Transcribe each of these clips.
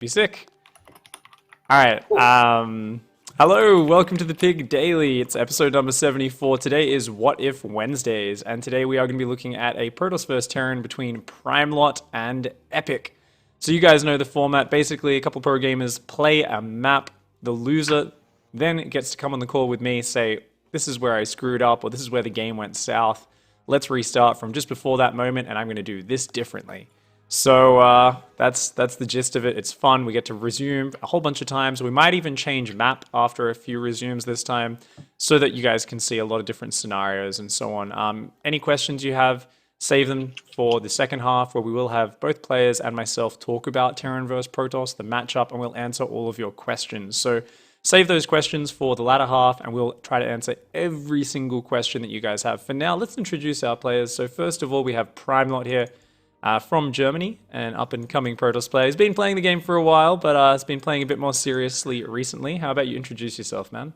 Be sick. All right. Hello, welcome to the PiG Daily. It's episode number 74. Today is What If Wednesdays, and today we are going to be looking at a Protoss vs Terran between Primelot and Epic. So you guys know the format. Basically, a couple pro gamers play a map. The loser then gets to come on the call with me, say, this is where I screwed up, or this is where the game went south. Let's restart from just before that moment, and I'm going to do this differently. So that's the gist of it. It's fun. We get to resume a whole bunch of times. We might even change map after a few resumes this time so that you guys can see a lot of different scenarios and so on. Any questions you have, save them for the second half where we will have both players and myself talk about Terran vs Protoss, the matchup, and we'll answer all of your questions. So save those questions for the latter half and we'll try to answer every single question that you guys have. For now, let's introduce our players. So first of all, we have Primelot here. From Germany, an up-and-coming Protoss player. He's been playing the game for a while, but has been playing a bit more seriously recently. How about you introduce yourself, man?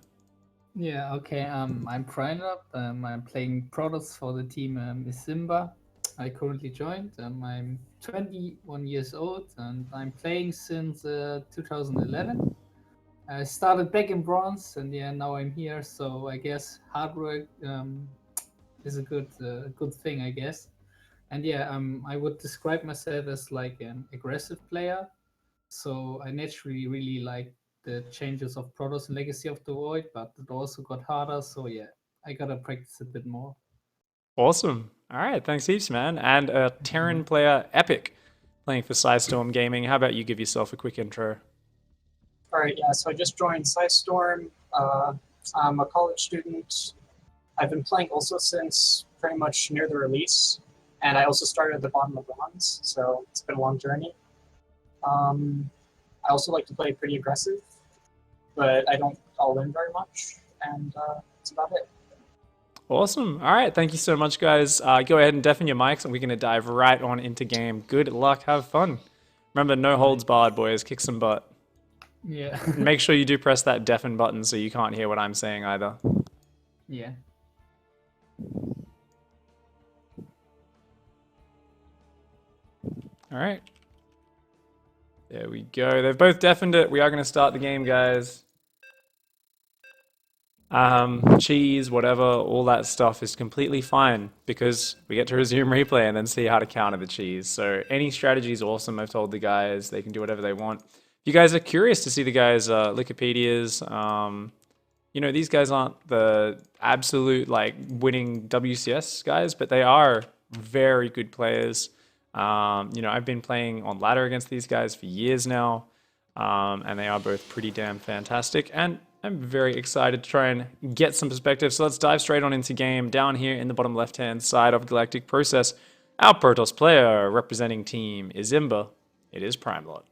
Yeah, okay. I'm Primelot. I'm playing Protoss for the team Simba. I currently joined. I'm 21 years old, and I'm playing since 2011. I started back in bronze, and yeah, now I'm here. So I guess hard work is a good thing, I guess. And yeah, I would describe myself as like an aggressive player. So I naturally really like the changes of Protoss and Legacy of the Void, but it also got harder. So yeah, I gotta practice a bit more. Awesome. All right, thanks heaps, man. And a Terran player, Epic, playing for Storm Gaming. How about you give yourself a quick intro? All right, yeah, so I just joined Storm. I'm a college student. I've been playing also since pretty much near the release. And I also started at the bottom of bronze, so it's been a long journey. I also like to play pretty aggressive, but I don't all in very much, and that's about it. Awesome. All right, thank you so much, guys. Go ahead and deafen your mics, and we're going to dive right on into game. Good luck, have fun. Remember, no holds barred, boys. Kick some butt. Yeah. Make sure you do press that deafen button so you can't hear what I'm saying either. Yeah. All right. There we go. They've both deafened it. We are going to start the game, guys. Cheese, whatever, all that stuff is completely fine because we get to resume replay and then see how to counter the cheese. So any strategy is awesome. I've told the guys they can do whatever they want. If you guys are curious to see the guys' Wikipedias, you know, these guys aren't the absolute like winning WCS guys, but they are very good players. You know, I've been playing on ladder against these guys for years now, and they are both pretty damn fantastic, and I'm very excited to try and get some perspective. So let's dive straight on into game. Down here in the bottom left-hand side of Galactic Process, our Protoss player representing team Izimba. It is Primelot.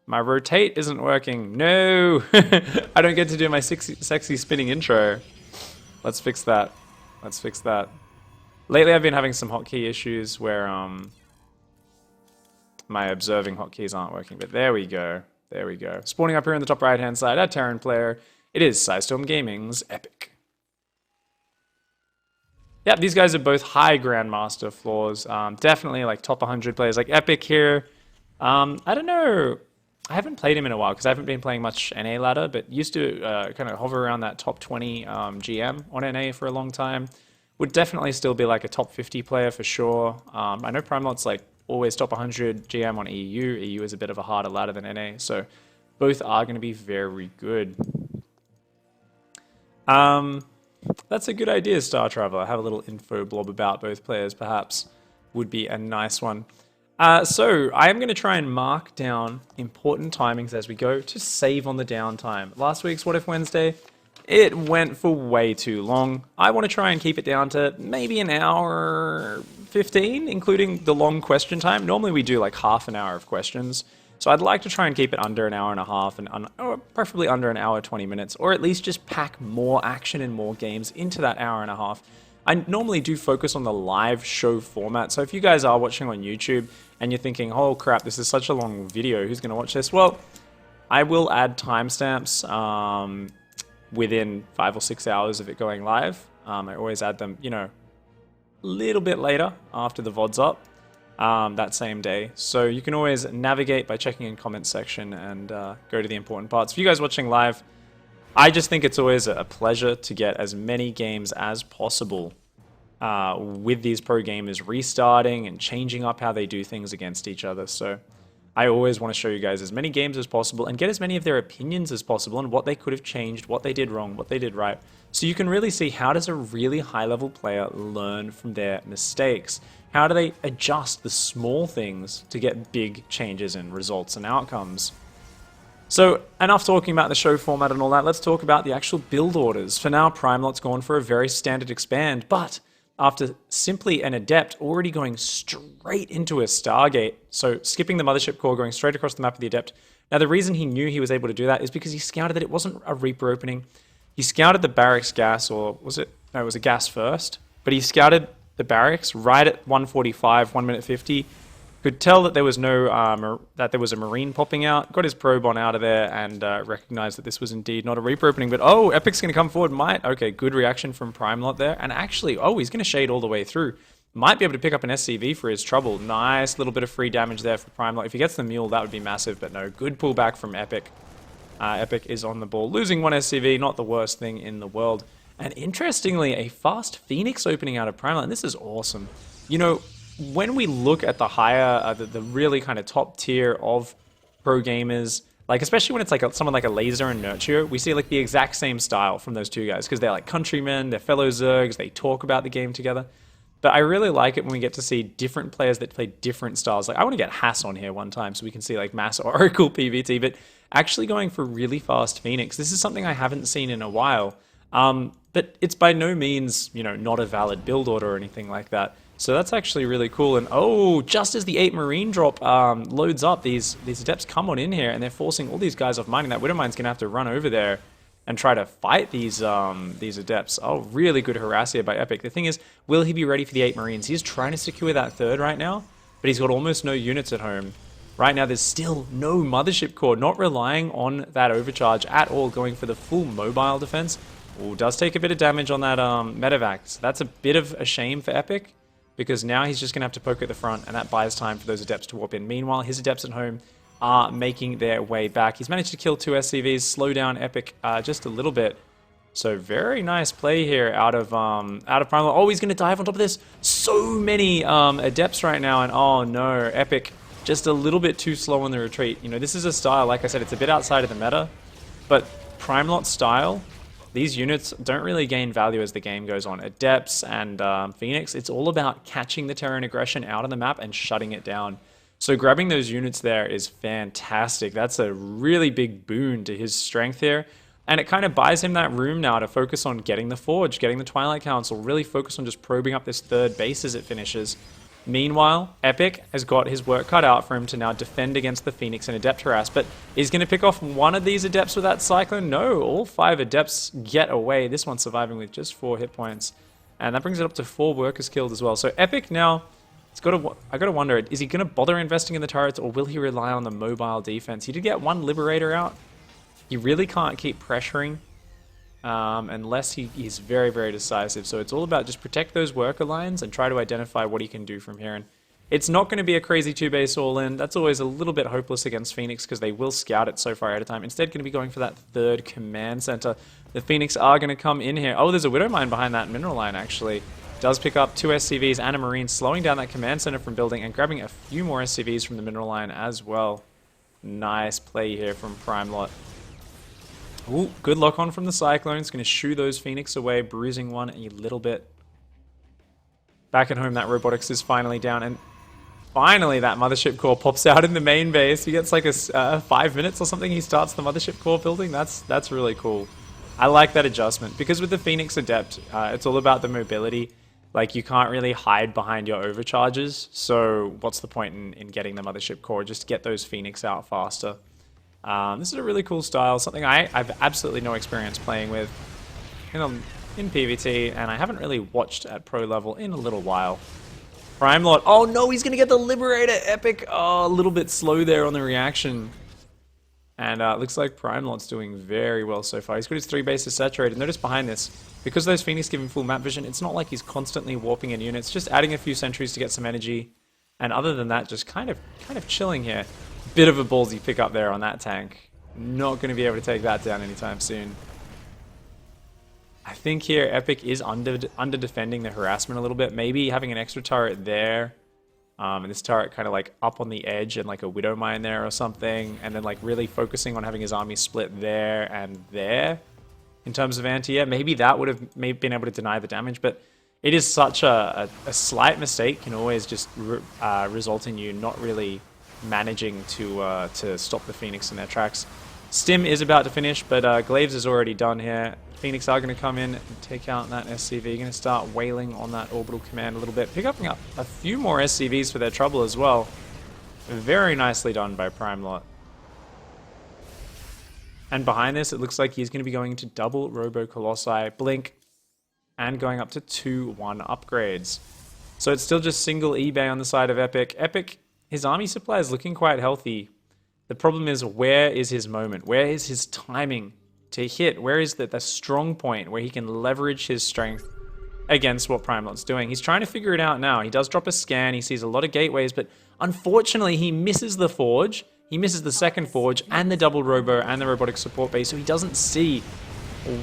My rotate isn't working. No! I don't get to do my sexy spinning intro. Let's fix that. Let's fix that. Lately, I've been having some hotkey issues where my observing hotkeys aren't working, but there we go. There we go. Spawning up here in the top right-hand side, our Terran player. It is Storm Gaming's Epic. Yeah, these guys are both high Grandmaster floors. Definitely like top 100 players. Like Epic here. I don't know. I haven't played him in a while because I haven't been playing much NA ladder, but used to kind of hover around that top 20 GM on NA for a long time. Would definitely still be like a top 50 player for sure. I know Primelot's like always top 100 GM on EU. EU is a bit of a harder ladder than NA, so both are going to be very good. That's a good idea, Star Traveler. Have a little info blob about both players, perhaps. Would be a nice one. So I am going to try and mark down important timings as we go to save on the downtime. Last week's What If Wednesday, it went for way too long. I want to try and keep it down to maybe an hour 15, including the long question time. Normally we do like half an hour of questions. So I'd like to try and keep it under an hour and a half, or preferably under an hour 20 minutes, or at least just pack more action and more games into that hour and a half. I normally do focus on the live show format. So if you guys are watching on YouTube and you're thinking, oh crap, this is such a long video, who's going to watch this? Well, I will add timestamps within 5 or 6 hours of it going live. I always add them, you know, a little bit later after the VOD's up. that same day. So you can always navigate by checking in comments section and go to the important parts. For you guys watching live, I just think it's always a pleasure to get as many games as possible with these pro gamers restarting and changing up how they do things against each other. So I always want to show you guys as many games as possible and get as many of their opinions as possible on what they could have changed, what they did wrong, what they did right. So you can really see, how does a really high-level player learn from their mistakes? How do they adjust the small things to get big changes in results and outcomes? So, enough talking about the show format and all that, let's talk about the actual build orders. For now, Primelot's gone for a very standard expand, but after simply an Adept already going straight into a Stargate, so skipping the Mothership core, going straight across the map with the Adept. Now, the reason he knew he was able to do that is because he scouted that it wasn't a Reaper opening. He scouted the barracks gas, or was it? No, it was a gas first, but he scouted the barracks right at 1:45, 1 minute 50. Could tell that there was no that there was a Marine popping out. Got his probe on out of there and recognized that this was indeed not a Reaper opening. But oh, Epic's going to come forward. Okay, good reaction from Primelot there. And actually, oh, he's going to shade all the way through. Might be able to pick up an SCV for his trouble. Nice little bit of free damage there for Primelot. If he gets the mule, that would be massive. But no, good pullback from Epic. Epic is on the ball, losing one SCV. Not the worst thing in the world. And interestingly, a fast Phoenix opening out of Primelot. And this is awesome. You know, when we look at the higher, the really kind of top tier of pro gamers, like especially when it's like someone like a Laser and Nurture, we see like the exact same style from those two guys because they're like countrymen, they're fellow Zergs, they talk about the game together. But I really like it when we get to see different players that play different styles. Like I want to get Hass on here one time so we can see like mass Oracle PvT, but actually going for really fast Phoenix. This is something I haven't seen in a while. But it's by no means, you know, not a valid build order or anything like that. So that's actually really cool. And oh, just as the 8 Marine drop loads up, these Adepts come on in here and they're forcing all these guys off mining. That Widowmine's going to have to run over there and try to fight these Adepts. Oh, really good harass here by Epic. The thing is, will he be ready for the 8 Marines? He's trying to secure that third right now, but he's got almost no units at home. Right now, there's still no Mothership core, not relying on that overcharge at all, going for the full mobile defense. Oh, does take a bit of damage on that medevac. So that's a bit of a shame for Epic, because now he's just going to have to poke at the front, and that buys time for those Adepts to warp in. Meanwhile, his Adepts at home are making their way back. He's managed to kill 2 SCVs, slow down Epic just a little bit. So very nice play here out of Primelot. Oh, he's going to dive on top of this. So many Adepts right now, and oh no, Epic just a little bit too slow on the retreat. You know, this is a style, like I said, it's a bit outside of the meta, but Primelot style, these units don't really gain value as the game goes on. Adepts and Phoenix, it's all about catching the Terran aggression out on the map and shutting it down. So grabbing those units there is fantastic. That's a really big boon to his strength here. And it kind of buys him that room now to focus on getting the Forge, getting the Twilight Council, really focus on just probing up this third base as it finishes. Meanwhile, Epic has got his work cut out for him to now defend against the Phoenix and Adept harass, but he's going to pick off one of these Adepts with that Cyclone? No, all 5 Adepts get away. This one surviving with just 4 hit points. And that brings it up to 4 workers killed as well. So Epic now, I got to wonder, is he going to bother investing in the turrets, or will he rely on the mobile defense? He did get 1 Liberator out. He really can't keep pressuring unless he's very, very decisive. So it's all about just protect those worker lines and try to identify what he can do from here. And it's not going to be a crazy 2-base all-in. That's always a little bit hopeless against Phoenix because they will scout it so far ahead of time. Instead, going to be going for that third command center. The Phoenix are going to come in here. Oh, there's a Widow Mine behind that mineral line, actually. Does pick up 2 SCVs and a Marine, slowing down that command center from building and grabbing a few more SCVs from the mineral line as well. Nice play here from Primelot. Ooh, good lock on from the Cyclone. It's going to shoo those Phoenix away, bruising one a little bit. Back at home, that Robotics is finally down, and finally that Mothership core pops out in the main base. He gets like a 5 minutes or something. He starts the Mothership core building. That's really cool. I like that adjustment, because with the Phoenix Adept, it's all about the mobility. Like, you can't really hide behind your overcharges, so what's the point in getting the Mothership core? Just get those Phoenix out faster. This is a really cool style, something I've absolutely no experience playing with in PvT, and I haven't really watched at pro level in a little while. Primelot, oh no, he's going to get the Liberator, Epic, oh, a little bit slow there on the reaction. And it looks like Primelot's doing very well so far. He's got his 3 bases saturated. Notice behind this, because those Phoenix give him full map vision, it's not like he's constantly warping in units, just adding a few sentries to get some energy. And other than that, just kind of chilling here. Bit of a ballsy pick up there on that tank. Not going to be able to take that down anytime soon. I think here Epic is under defending the harassment a little bit. Maybe having an extra turret there. And this turret kind of like up on the edge and like a Widow Mine there or something. And then like really focusing on having his army split there and there. In terms of anti-air, maybe that would have been able to deny the damage. But it is such a slight mistake can always just result in you not really managing to stop the Phoenix in their tracks. Stim is about to finish, but Glaives is already done here. Phoenix are going to come in and take out that SCV. Going to start wailing on that orbital command a little bit. Picking up a few more SCVs for their trouble as well. Very nicely done by Primelot. And behind this, it looks like he's going to be going to double Robo Colossi, Blink, and going up to 2-1 upgrades. So it's still just single eBay on the side of Epic. Epic, his army supply is looking quite healthy. The problem is, where is his moment? Where is his timing to hit? Where is the strong point where he can leverage his strength against what Primelot's doing? He's trying to figure it out now. He does drop a scan. He sees a lot of gateways, but unfortunately, he misses the Forge. He misses the second Forge and the double Robo and the robotic support base, so he doesn't see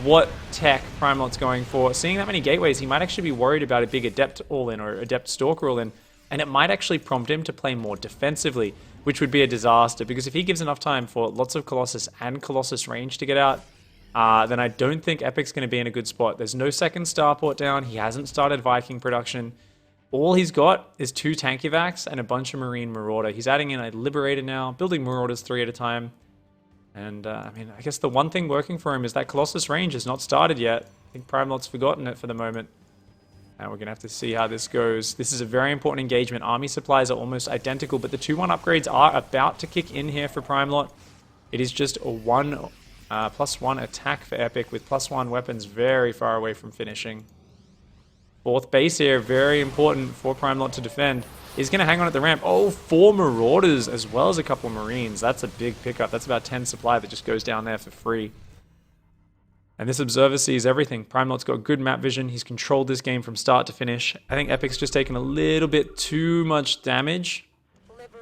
what tech Primelot's going for. Seeing that many gateways, he might actually be worried about a big Adept all-in or Adept Stalker all-in, and it might actually prompt him to play more defensively, which would be a disaster, because if he gives enough time for lots of Colossus and Colossus range to get out, then I don't think Epic's going to be in a good spot. There's no second starport down. He hasn't started Viking production. All he's got is 2 tank evacs and a bunch of Marine Marauder. He's adding in a Liberator now, building Marauders 3 at a time. And, I mean, I guess the one thing working for him is that Colossus range has not started yet. I think Primelot's forgotten it for the moment. And we're going to have to see how this goes. This is a very important engagement. Army supplies are almost identical, but the 2-1 upgrades are about to kick in here for Primelot. It is just a +1 attack for Epic with +1 weapons very far away from finishing. 4th base here, very important for Primelot to defend. He's going to hang on at the ramp. Oh, 4 Marauders as well as a couple of Marines. That's a big pickup. That's about 10 supply that just goes down there for free. And this Observer sees everything. Primelot's got good map vision. He's controlled this game from start to finish. I think Epic's just taken a little bit too much damage.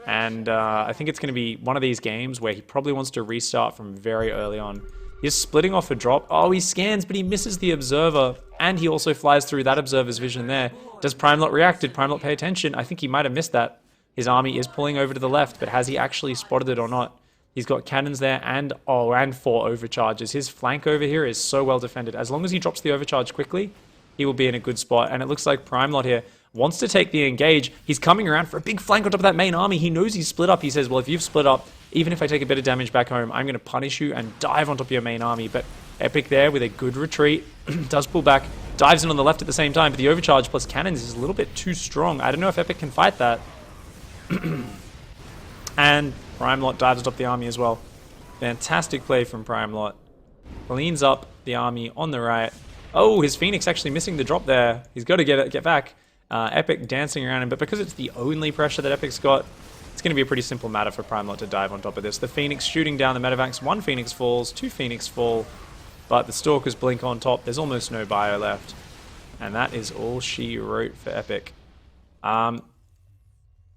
And I think it's going to be one of these games where he probably wants to restart from very early on. He's splitting off a drop. Oh, he scans, but he misses the Observer. And he also flies through that Observer's vision there. Does Primelot react? Did Primelot pay attention? I think he might have missed that. His army is pulling over to the left, but has he actually spotted it or not? He's got cannons there and 4 overcharges. His flank over here is so well defended. As long as he drops the overcharge quickly, he will be in a good spot. And it looks like Primelot here wants to take the engage. He's coming around for a big flank on top of that main army. He knows he's split up. He says, well, if you've split up, even if I take a bit of damage back home, I'm going to punish you and dive on top of your main army. But Epic there with a good retreat. Does pull back. Dives in on the left at the same time. But the overcharge plus cannons is a little bit too strong. I don't know if Epic can fight that. And Primelot dives atop the army as well. Fantastic play from Primelot. Cleans up the army on the right. Oh, his Phoenix actually missing the drop there. He's got to get back. Epic dancing around him, but because it's the only pressure that Epic's got, it's going to be a pretty simple matter for Primelot to dive on top of this. The Phoenix shooting down the medevacs. 1 Phoenix falls, 2 Phoenix fall, but the Stalkers blink on top. There's almost no bio left. And that is all she wrote for Epic.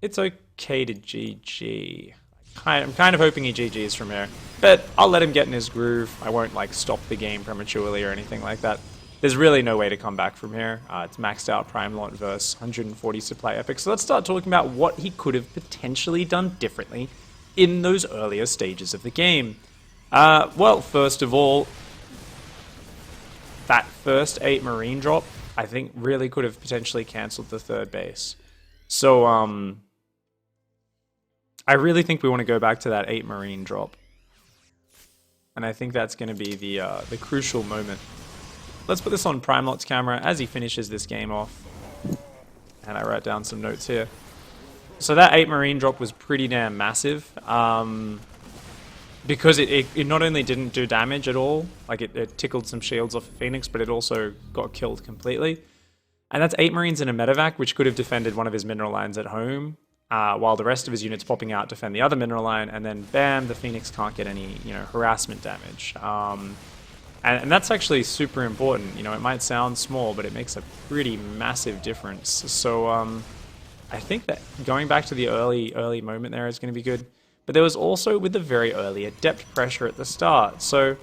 It's okay to GG. I'm kind of hoping he GG's from here, but I'll let him get in his groove. I won't like stop the game prematurely or anything like that. There's really no way to come back from here. It's maxed out Primelot versus 140 supply Epic. So let's start talking about what he could have potentially done differently in those earlier stages of the game. Well, first of all, that first 8 Marine drop, I think really could have potentially cancelled the 3rd base. So, I really think we want to go back to that 8 Marine drop. And I think that's going to be the crucial moment. Let's put this on Primelot's camera as he finishes this game off. And I write down some notes here. So that 8 Marine drop was pretty damn massive. Because it not only didn't do damage at all, like it tickled some shields off of Phoenix, but it also got killed completely. And that's 8 Marines in a medevac, which could have defended one of his mineral lines at home. While the rest of his units popping out defend the other mineral line, and then bam, the Phoenix can't get any, harassment damage. And that's actually super important. It might sound small, but it makes a pretty massive difference. So I I think that going back to the early moment there is going to be good. But there was also with the very early a depth pressure at the start. So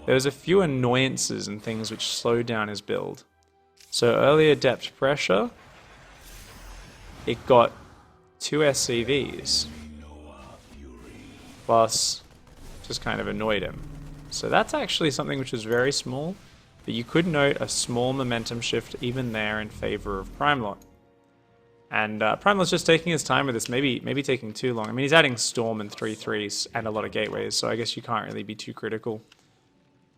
there was a few annoyances and things which slowed down his build. So earlier depth pressure, it got 2 SCVs. Plus, just kind of annoyed him. So that's actually something which is very small. But you could note a small momentum shift even there in favor of Primelot. And Primelot's just taking his time with this, maybe taking too long. I mean, he's adding Storm and 3/3s and a lot of gateways, so I guess you can't really be too critical.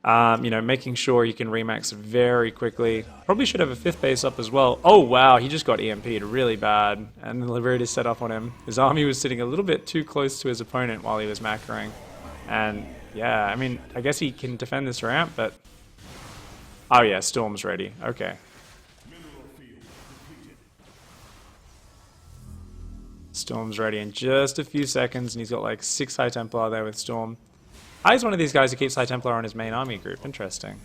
You know, making sure you can remax very quickly. Probably should have a 5th base up as well. Oh, wow, he just got EMP'd really bad. And the Liberator's set up on him. His army was sitting a little bit too close to his opponent while he was macroing. And, yeah, I mean, I guess he can defend this ramp, but... Oh, yeah, Storm's ready. Okay. Storm's ready in just a few seconds, and he's got like 6 High Templar there with Storm. He's one of these guys who keeps High Templar on his main army group. Interesting.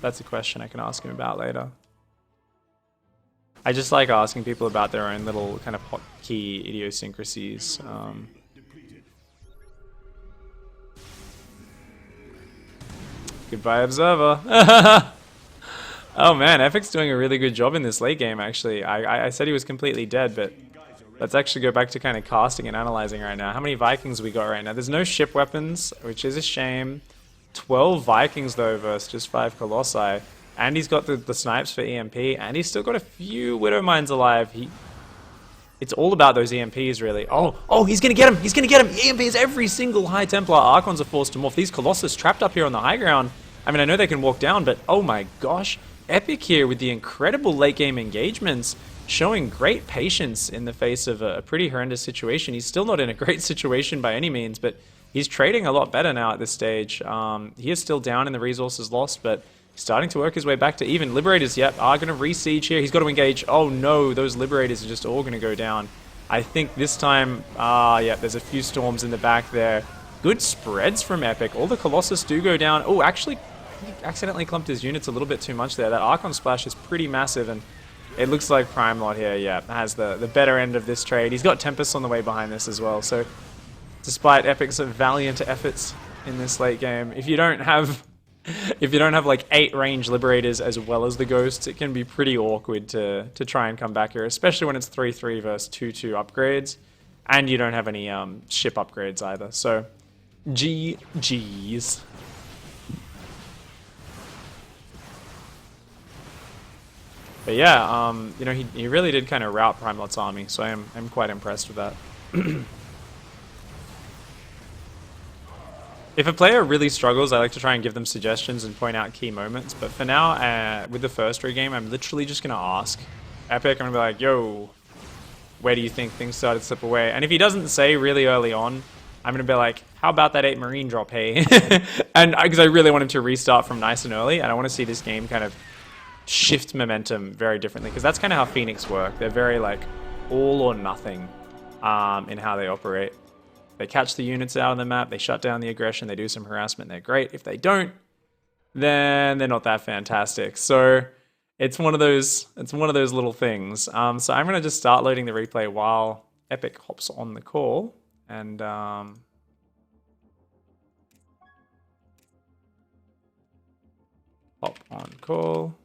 That's a question I can ask him about later. I just like asking people about their own little kind of hotkey idiosyncrasies. Goodbye, Observer. Oh man, Epic's doing a really good job in this late game, actually. I said he was completely dead, but let's actually go back to kind of casting and analyzing right now. How many Vikings we got right now? There's no ship weapons, which is a shame. 12 Vikings, though, versus just 5 Colossi. And he's got the snipes for EMP, and he's still got a few Widow Mines alive. It's all about those EMPs, really. Oh, he's going to get him! He's going to get him! EMPs every single High Templar. Archons are forced to morph. These Colossus trapped up here on the high ground. I mean, I know they can walk down, but oh my gosh. Epic here with the incredible late game engagements, showing great patience in the face of a pretty horrendous situation. He's still not in a great situation by any means, but he's trading a lot better now at this stage. He is still down in the resources lost, but he's starting to work his way back to even. Liberators, yep, are going to re-siege here. He's got to engage. Oh no, those Liberators are just all going to go down. I think this time, yeah, there's a few Storms in the back there. Good spreads from Epic. All the Colossus do go down. Oh, actually, he accidentally clumped his units a little bit too much there. That Archon splash is pretty massive, and it looks like Primelot here, yeah, has the better end of this trade. He's got Tempest on the way behind this as well, so despite Epic's valiant efforts in this late game, if you don't have like 8 range Liberators as well as the Ghosts, it can be pretty awkward to try and come back here, especially when it's 3/3 versus 2/2 upgrades, and you don't have any ship upgrades either, so GG's. But yeah, you know, he really did kind of rout Primelot's army, so I'm quite impressed with that. If a player really struggles, I like to try and give them suggestions and point out key moments. But for now, with the first game, I'm literally just going to ask Epic. I'm going to be like, yo, where do you think things started to slip away? And if he doesn't say really early on, I'm going to be like, how about that 8 Marine drop, hey? And because I really want him to restart from nice and early, and I want to see this game kind of shift momentum very differently, because that's kind of how Phoenix work. They're very like all or nothing in how they operate. They catch the units out on the map, they shut down the aggression, they do some harassment, they're great. If they don't, then they're not that fantastic. So it's one of those little things. So I'm gonna just start loading the replay while Epic hops on the call, and hop on call.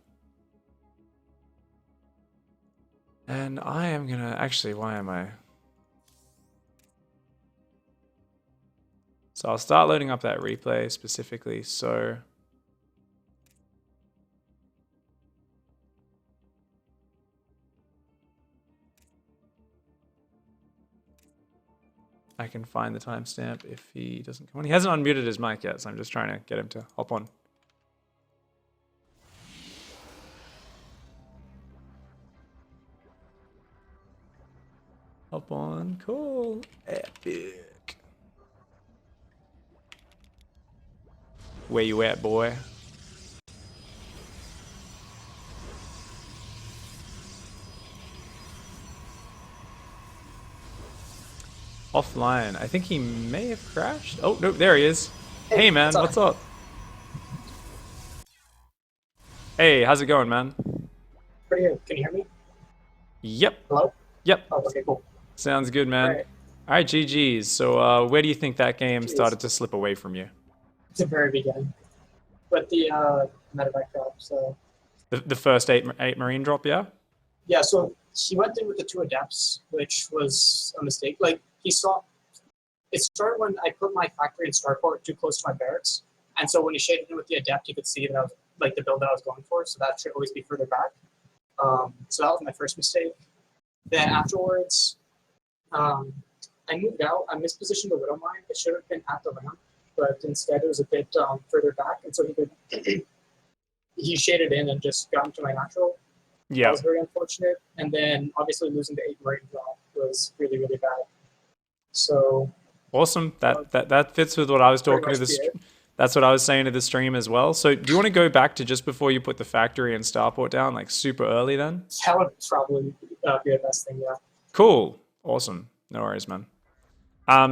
And I am gonna, actually, why am I? So I'll start loading up that replay specifically, so I can find the timestamp if he doesn't come on. He hasn't unmuted his mic yet, so I'm just trying to get him to hop on. Hop on call. Epic. Where you at, boy? Offline. I think he may have crashed. Oh, no, there he is. Hey man, what's up? Hey, how's it going, man? Pretty are you? Can you hear me? Yep. Hello? Yep. Oh, okay, cool. Sounds good, man. Right. All right, GG's. So where do you think that game Jeez. started to slip away from you? It's the very beginning. But the medevac drop, so... The first eight Marine drop, yeah? Yeah, so he went in with the 2 adepts, which was a mistake. Like, he saw... It started when I put my factory and starport too close to my barracks. And so when he shaded in with the adept, you could see that I was, like, the build that I was going for, so that should always be further back. So that was my first mistake. Then afterwards, I moved out. I mispositioned the Widow Mine. It should have been at the ramp, but instead it was a bit further back, and so he shaded in and just got into my natural. Yeah. That was very unfortunate. And then obviously losing the 8 Marine drop was really, really bad. So Awesome. That fits with what I was talking to much the. That's what I was saying to the stream as well. So do you want to go back to just before you put the factory and starport down, like super early then? that would probably be the best thing, yeah. Cool. Awesome. No worries, man.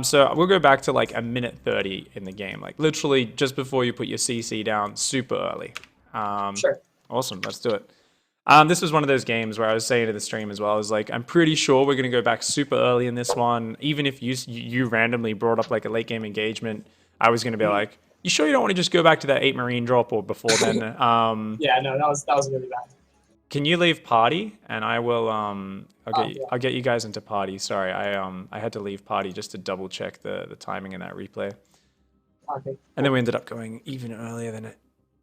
So we'll go back to like a minute 30 in the game, like literally just before you put your CC down, super early. Sure. Awesome. Let's do it. This was one of those games where I was saying to the stream as well, I was like, I'm pretty sure we're going to go back super early in this one. Even if you randomly brought up like a late game engagement, I was going to be like, you sure you don't want to just go back to that 8 Marine drop or before then? Yeah, no, that was really bad. Can you leave party? And I will I'll get you guys into party. Sorry, I had to leave party just to double check the timing in that replay. Okay. And then we ended up going even earlier than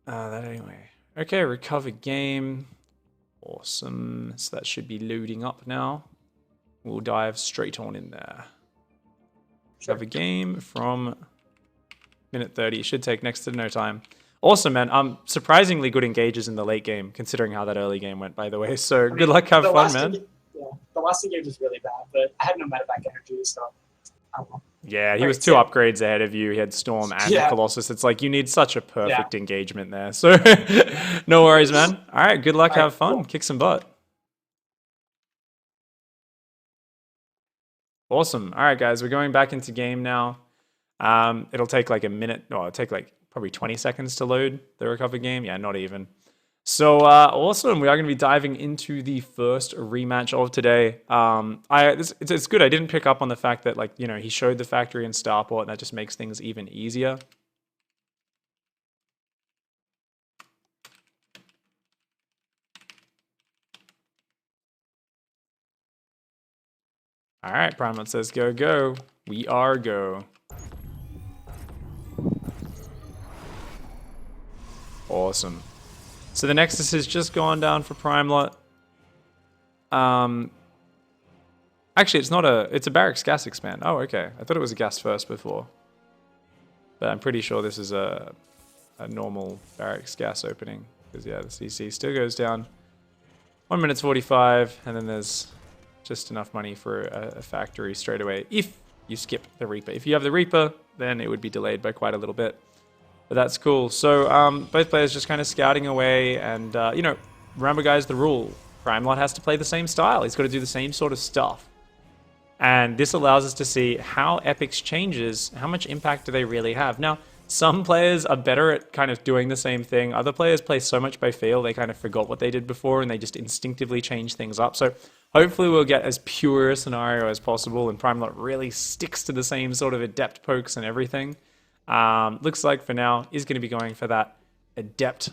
that anyway. Okay, recover game. Awesome. So that should be loading up now. We'll dive straight on in there. Recover game from minute 30. It should take next to no time. Awesome, man. Surprisingly good engages in the late game, considering how that early game went, by the way. So good luck, have fun, man. The last engage was really bad, but I had no medevac energy, so I don't know. Yeah, he was 2 upgrades ahead of you. He had Storm and the Colossus. It's like you need such a perfect engagement there. So no worries, man. All right, good luck, have fun. Cool. Kick some butt. Awesome. All right, guys, we're going back into game now. It'll take like a minute. It'll take like probably 20 seconds to load the recover game. Yeah, not even. So awesome. We are going to be diving into the first rematch of today. It's good. I didn't pick up on the fact that, like, you know, he showed the factory and starport, and that just makes things even easier. All right, Primelot says go, go. We are go. Awesome. So the Nexus has just gone down for Primelot. Actually, it's a barracks gas expand. Oh, okay. I thought it was a gas first before. But I'm pretty sure this is a normal barracks gas opening. Because, yeah, the CC still goes down. 1 minute 45, and then there's just enough money for a factory straight away if you skip the Reaper. If you have the Reaper, then it would be delayed by quite a little bit. But that's cool. So both players just kind of scouting away, and you know, remember guys, the rule: Primelot has to play the same style. He's got to do the same sort of stuff, and this allows us to see how Epic's changes, how much impact do they really have. Now, some players are better at kind of doing the same thing. Other players play so much by feel they kind of forgot what they did before, and they just instinctively change things up. So hopefully we'll get as pure a scenario as possible, and Primelot really sticks to the same sort of adept pokes and everything. Looks like for now is going to be going for that adept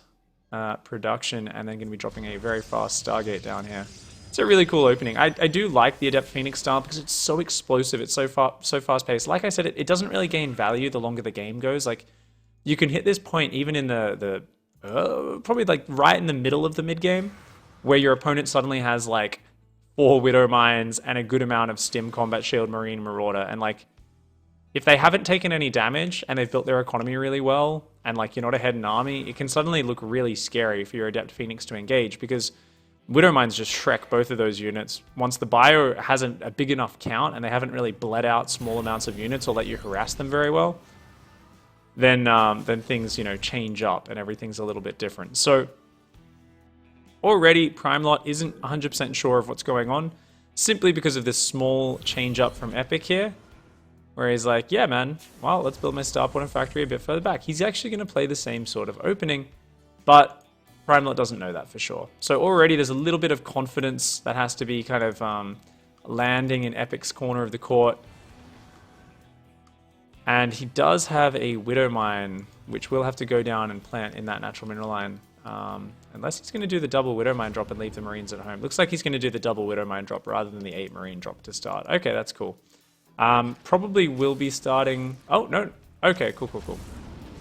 production, and then going to be dropping a very fast Stargate down here. It's a really cool opening. I do like the adept Phoenix style because it's so explosive. It's so fast paced. Like I said, it doesn't really gain value the longer the game goes. Like, you can hit this point even in the probably like right in the middle of the mid game, where your opponent suddenly has like 4 Widow Mines and a good amount of Stim Combat Shield Marine Marauder, and like, if they haven't taken any damage and they've built their economy really well, and like you're not ahead in army, it can suddenly look really scary for your Adept Phoenix to engage, because Widow Mines just Shrek both of those units. Once the bio has a big enough count and they haven't really bled out small amounts of units or let you harass them very well, then things, you know, change up and everything's a little bit different. So already Primelot isn't 100% sure of what's going on, simply because of this small change up from Epic here, where he's like, yeah, man, well, let's build my starport and factory a bit further back. He's actually going to play the same sort of opening, but Primelot doesn't know that for sure. So already there's a little bit of confidence that has to be kind of landing in Epic's corner of the court. And he does have a Widow Mine, which will have to go down and plant in that natural mineral line. Unless he's going to do the double Widow Mine drop and leave the Marines at home. Looks like he's going to do the double Widow Mine drop rather than the 8 Marine drop to start. Okay, that's cool. Probably will be starting... Oh, no. Okay, cool.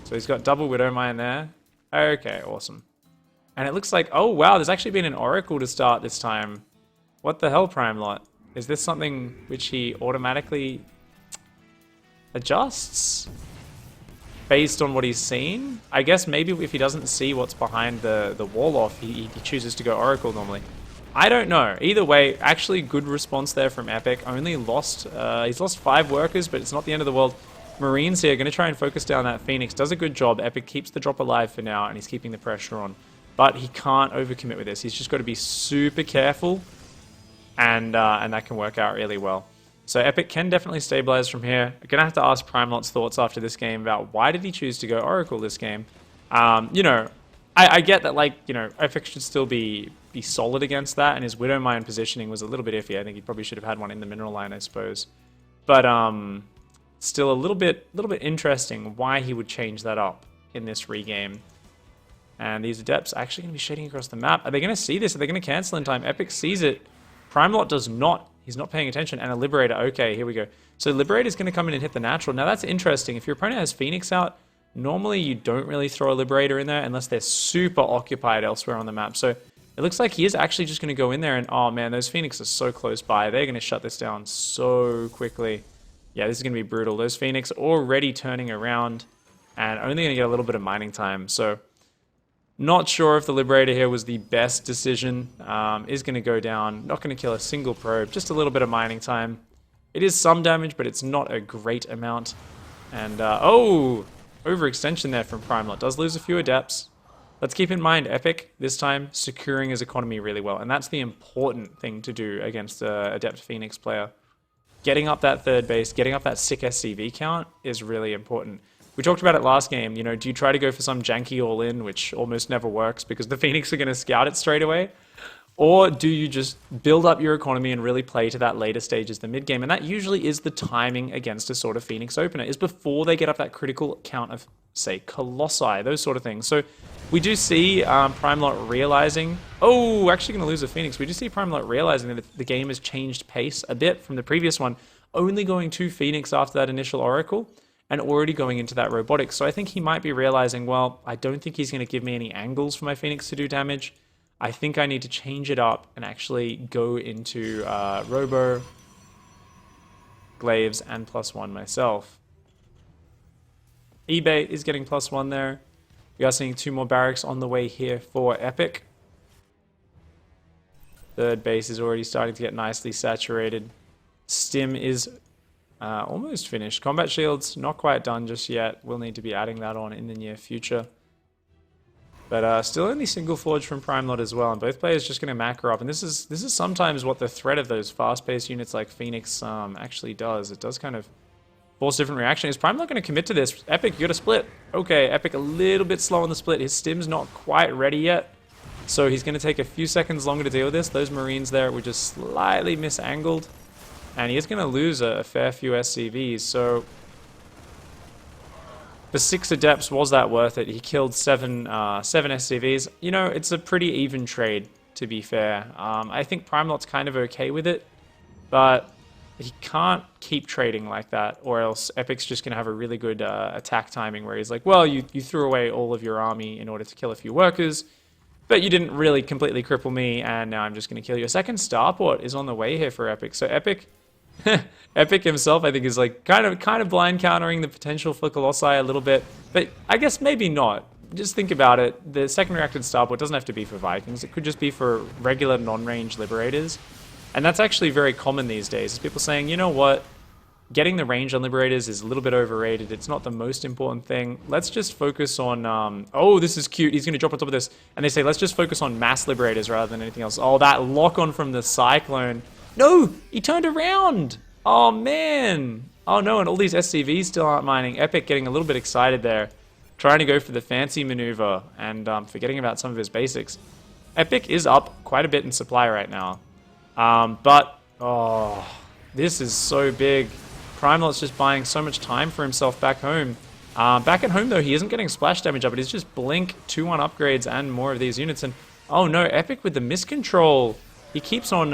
So he's got double Widow Mine there. Okay, awesome. And it looks like... Oh, wow, there's actually been an Oracle to start this time. What the hell, Primelot? Is this something which he automatically adjusts based on what he's seen? I guess maybe if he doesn't see what's behind the wall off, he chooses to go Oracle normally. I don't know. Either way, actually good response there from Epic. Only lost... he's lost 5 workers, but it's not the end of the world. Marines here, going to try and focus down that Phoenix. Does a good job. Epic keeps the drop alive for now, and he's keeping the pressure on. But he can't overcommit with this. He's just got to be super careful, and that can work out really well. So Epic can definitely stabilize from here. I'm going to have to ask Primelot's thoughts after this game about why did he choose to go Oracle this game. You know, I get that, like, you know, Epic should still be solid against that, and his Widow Mine positioning was a little bit iffy. I think he probably should have had one in the mineral line, I suppose. But still a little bit interesting why he would change that up in this regame. And these Adepts are actually going to be shading across the map. Are they going to see this? Are they going to cancel in time? Epic sees it. Primelot does not. He's not paying attention. And a Liberator. Okay, here we go. So Liberator's going to come in and hit the natural. Now that's interesting. If your opponent has Phoenix out, normally you don't really throw a Liberator in there unless they're super occupied elsewhere on the map. So it looks like he is actually just going to go in there and, oh man, those Phoenix are so close by. They're going to shut this down so quickly. Yeah, this is going to be brutal. Those Phoenix already turning around and only going to get a little bit of mining time. So not sure if the Liberator here was the best decision. Is going to go down. Not going to kill a single probe. Just a little bit of mining time. It is some damage, but it's not a great amount. And, oh, overextension there from Primelot. Does lose a few Adepts. Let's keep in mind, Epic, this time, securing his economy really well. And that's the important thing to do against an Adept Phoenix player. Getting up that third base, getting up that sick SCV count is really important. We talked about it last game, you know, do you try to go for some janky all-in, which almost never works because the Phoenix are going to scout it straight away? Or do you just build up your economy and really play to that later stages, the mid-game? And that usually is the timing against a sort of Phoenix opener, is before they get up that critical count of, say, Colossi, those sort of things. So we do see Primelot realizing... Oh, actually going to lose a Phoenix. We do see Primelot realizing that the game has changed pace a bit from the previous one, only going 2 Phoenix after that initial Oracle, and already going into that Robotics. So I think he might be realizing, well, I don't think he's going to give me any angles for my Phoenix to do damage. I think I need to change it up and actually go into Robo, Glaives, and +1 myself. eBay is getting +1 there. We are seeing 2 more barracks on the way here for Epic. Third base is already starting to get nicely saturated. Stim is almost finished. Combat Shield's not quite done just yet. We'll need to be adding that on in the near future. But still only single forge from Primelot as well, and both players just going to macro up. And this is sometimes what the threat of those fast-paced units like Phoenix actually does. It does kind of force different reaction. Is Primelot going to commit to this? Epic, you got to split. Okay, Epic a little bit slow on the split. His stim's not quite ready yet, so he's going to take a few seconds longer to deal with this. Those Marines there were just slightly misangled, and he is going to lose a fair few SCVs. So for 6 Adepts, was that worth it? He killed 7 SCVs. You know, it's a pretty even trade, to be fair. I think Primelot's kind of okay with it, but he can't keep trading like that, or else Epic's just going to have a really good attack timing where he's like, well, you threw away all of your army in order to kill a few workers, but you didn't really completely cripple me, and now I'm just going to kill you. A second starport is on the way here for Epic. So Epic... Epic himself, I think, is like kind of blind countering the potential for Colossi a little bit, but I guess maybe not. Just think about it. The second reacted starport doesn't have to be for Vikings. It could just be for regular non-range Liberators, and that's actually very common these days. Is people saying, you know what, getting the range on Liberators is a little bit overrated. It's not the most important thing. Let's just focus on, oh, this is cute. He's going to drop on top of this, and they say, let's just focus on mass Liberators rather than anything else. Oh, that lock-on from the Cyclone. No, he turned around. Oh, man. Oh, no, and all these SCVs still aren't mining. Epic getting a little bit excited there. trying to go for the fancy maneuver and forgetting about some of his basics. Epic is up quite a bit in supply right now. Oh, this is so big. Primelot's just buying so much time for himself back home. Back at home, though, he isn't getting splash damage up, but he's just Blink, 2-1 upgrades, and more of these units. And, oh no, Epic with the miscontrol. He keeps on,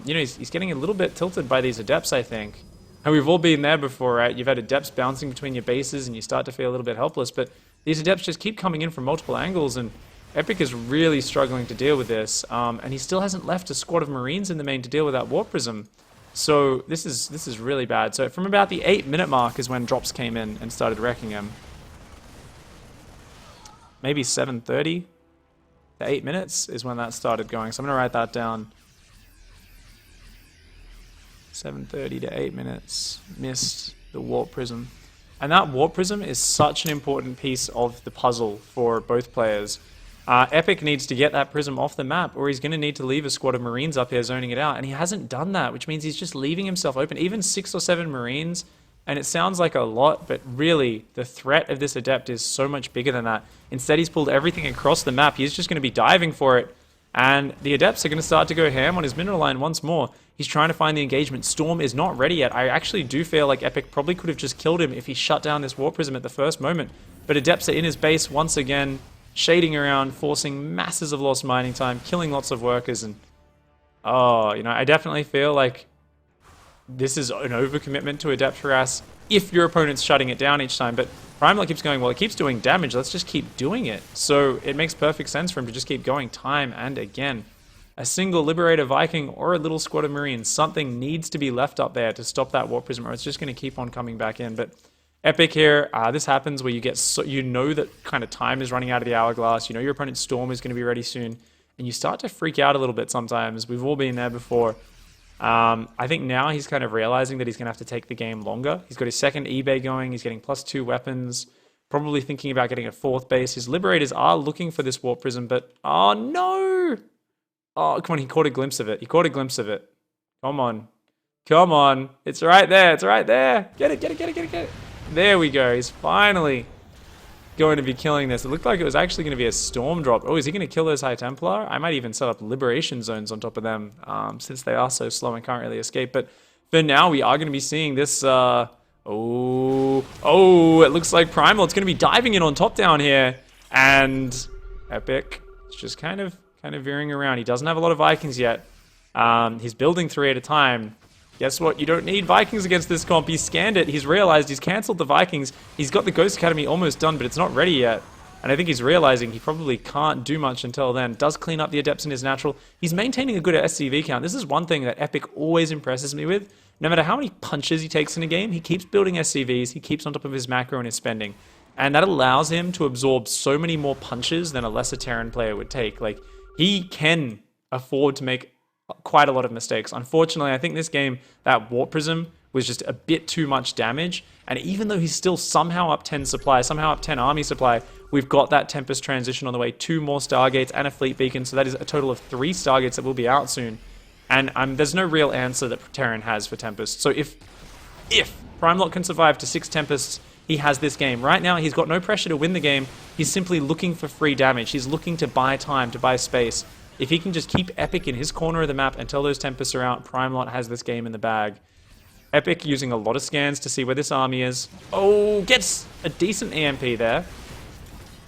you know, he's getting a little bit tilted by these Adepts, I think. And we've all been there before, right? You've had Adepts bouncing between your bases, and you start to feel a little bit helpless. But these Adepts just keep coming in from multiple angles, and Epic is really struggling to deal with this. And he still hasn't left a squad of Marines in the main to deal with that Warp Prism. So this is really bad. So from about the 8-minute mark is when drops came in and started wrecking him. Maybe 7:30. The 8 minutes is when that started going. So I'm gonna write that down. 7:30 to 8 minutes. Missed the Warp Prism. And that Warp Prism is such an important piece of the puzzle for both players. Epic needs to get that Prism off the map, or he's going to need to leave a squad of Marines up here zoning it out, and he hasn't done that, which means he's just leaving himself open. Even 6 or 7 Marines, and it sounds like a lot, but really, the threat of this Adept is so much bigger than that. Instead, he's pulled everything across the map. He's just going to be diving for it, and the Adepts are going to start to go ham on his mineral line once more. He's trying to find the engagement. Storm is not ready yet. I actually do feel like Epic probably could have just killed him if he shut down this Warp Prism at the first moment, but Adepts are in his base once again, shading around, forcing masses of lost mining time, killing lots of workers, and oh, you know, I definitely feel like this is an overcommitment to Adept harass if your opponent's shutting it down each time. But Primelot keeps going, well, it keeps doing damage, let's just keep doing it. So it makes perfect sense for him to just keep going time and again. A single Liberator Viking or a little squad of Marines, something needs to be left up there to stop that Warp Prism, or it's just going to keep on coming back in. But Epic here, this happens where you get you know that kind of time is running out of the hourglass, you know your opponent's Storm is going to be ready soon, and you start to freak out a little bit sometimes. We've all been there before. I think now he's kind of realizing that he's going to have to take the game longer. He's got his second eBay going, he's getting +2 weapons, probably thinking about getting a 4th base. His Liberators are looking for this Warp Prism, but oh no! Oh, come on, he caught a glimpse of it. He caught a glimpse of it. Come on. Come on. It's right there. It's right there. Get it, get it, get it, get it, get it. There we go. He's finally going to be killing this. It looked like it was actually going to be a Storm drop. Oh, is he going to kill those High Templar? I might even set up Liberation Zones on top of them, since they are so slow and can't really escape. But for now, we are going to be seeing this... it looks like Primelot's going to be diving in on top down here. And Epic is just kind of veering around. He doesn't have a lot of Vikings yet. He's building 3 at a time. Guess what? You don't need Vikings against this comp. He's scanned it. He's realized he's cancelled the Vikings. He's got the Ghost Academy almost done, but it's not ready yet. And I think he's realizing he probably can't do much until then. Does clean up the Adepts in his natural. He's maintaining a good SCV count. This is one thing that Epic always impresses me with. No matter how many punches he takes in a game, he keeps building SCVs. He keeps on top of his macro and his spending. And that allows him to absorb so many more punches than a lesser Terran player would take. Like, he can afford to make quite a lot of mistakes. Unfortunately, I think this game, that Warp Prism was just a bit too much damage. And even though he's still somehow up 10 supply, somehow up 10 army supply, we've got that Tempest transition on the way, 2 more Stargates and a Fleet Beacon. So that is a total of 3 Stargates that will be out soon. And there's no real answer that Terran has for Tempest. So if Primelot can survive to 6 Tempests, he has this game. Right now, he's got no pressure to win the game. He's simply looking for free damage. He's looking to buy time, to buy space. If he can just keep Epic in his corner of the map until those Tempests are out, Primelot has this game in the bag. Epic using a lot of scans to see where this army is. Oh, gets a decent EMP there.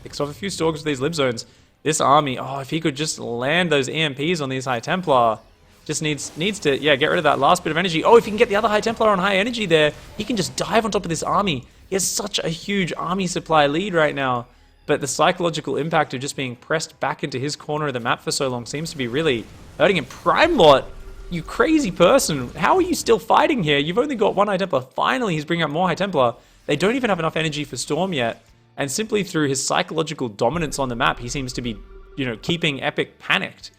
Picks off a few Stalkers with these Lib Zones. This army, oh, if he could just land those EMPs on these High Templar, just needs to, yeah, get rid of that last bit of energy. Oh, if he can get the other High Templar on high energy there, he can just dive on top of this army. He has such a huge army supply lead right now. But the psychological impact of just being pressed back into his corner of the map for so long seems to be really hurting him. Primelot, you crazy person. How are you still fighting here? You've only got 1 High Templar. Finally, he's bringing up more High Templar. They don't even have enough energy for Storm yet. And simply through his psychological dominance on the map, he seems to be, you know, keeping Epic panicked.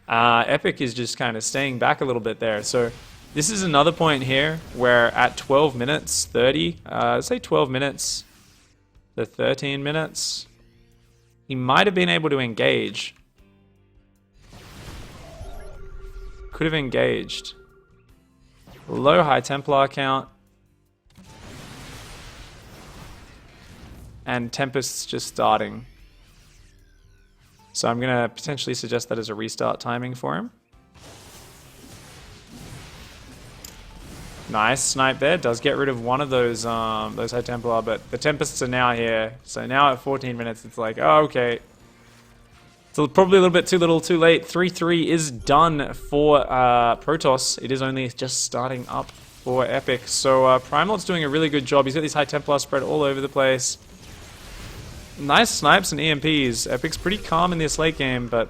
Epic is just kind of staying back a little bit there. So this is another point here where at 12 minutes 30, let's say 12 minutes to 13 minutes, he might have been able to engage. Could have engaged. Low High Templar count. and Tempest's just starting. So I'm going to potentially suggest that as a restart timing for him. Nice snipe there. Does get rid of one of those High Templar, but the Tempests are now here. So now at 14 minutes, it's like, oh, okay. So probably a little bit too little, too late. 3-3 is done for Protoss. It is only just starting up for Epic. So Primelot's doing a really good job. He's got these High Templar spread all over the place. Nice snipes and EMPs. Epic's pretty calm in this late game, but...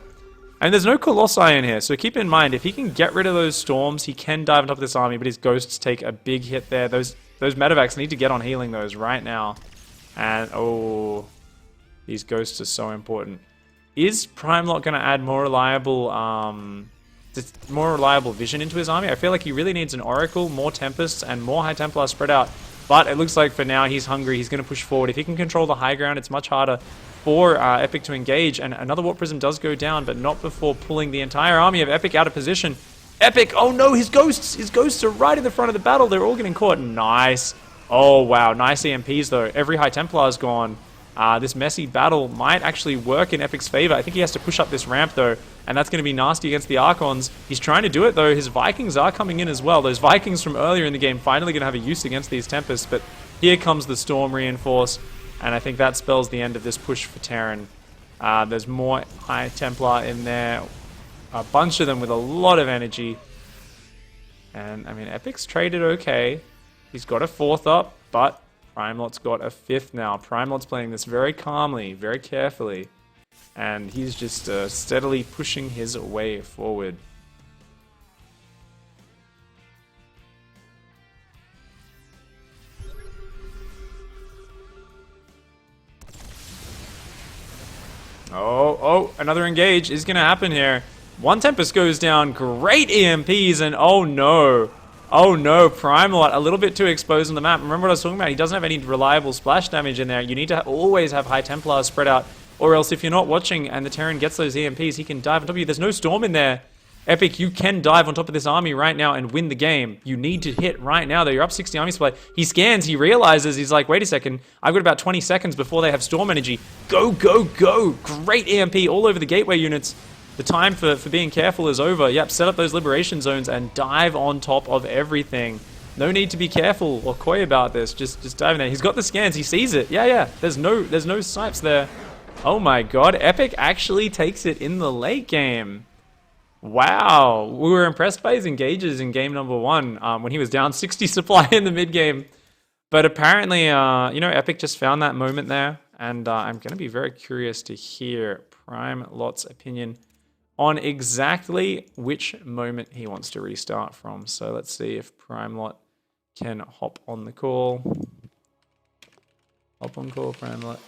And there's no Colossi in here, so keep in mind, if he can get rid of those Storms, he can dive on top of this army, but his Ghosts take a big hit there. Those medevacs need to get on healing those right now. And, oh... These Ghosts are so important. Is Primelot going to add more reliable vision into his army? I feel like he really needs an Oracle, more Tempests, and more High Templar spread out. But it looks like for now he's hungry. He's going to push forward. If he can control the high ground, it's much harder for Epic to engage. And another Warp Prism does go down, but not before pulling the entire army of Epic out of position. Epic, oh no, his ghosts are right in the front of the battle. They're all getting caught. Nice. Oh wow, nice EMPs though. Every High Templar is gone. This messy battle might actually work in Epic's favor. I think he has to push up this ramp though, and that's going to be nasty against the Archons. He's trying to do it though. His Vikings are coming in as well. Those Vikings from earlier in the game finally going to have a use against these Tempests, but here comes the Storm Reinforce, and I think that spells the end of this push for Terran. There's more High Templar in there. A bunch of them with a lot of energy. And, I mean, Epic's traded okay. He's got a 4th up, but Primelot's got a 5th now. Primelot's playing this very calmly, very carefully. And he's just steadily pushing his way forward. Oh, another engage is going to happen here. One Tempest goes down. Great EMPs, and oh no, Primelot a little bit too exposed on the map. Remember what I was talking about? He doesn't have any reliable splash damage in there. You need to always have High Templars spread out, or else if you're not watching and the Terran gets those EMPs, he can dive on top of you. There's no Storm in there. Epic, you can dive on top of this army right now and win the game. You need to hit right now, though. You're up 60 army supply. He scans, he realizes, he's like, wait a second, I've got about 20 seconds before they have Storm energy. Go, go, go! Great EMP all over the gateway units. The time for being careful is over. Yep, set up those liberation zones and dive on top of everything. No need to be careful or coy about this. Just dive in there. He's got the scans. He sees it. Yeah. There's no snipes there. Oh my god. Epic actually takes it in the late game. Wow. We were impressed by his engages in game number 1 when he was down 60 supply in the mid game. But apparently, Epic just found that moment there. And I'm going to be very curious to hear Primelot's opinion on exactly which moment he wants to restart from. So let's see if Primelot can hop on the call. Hop on call, Primelot.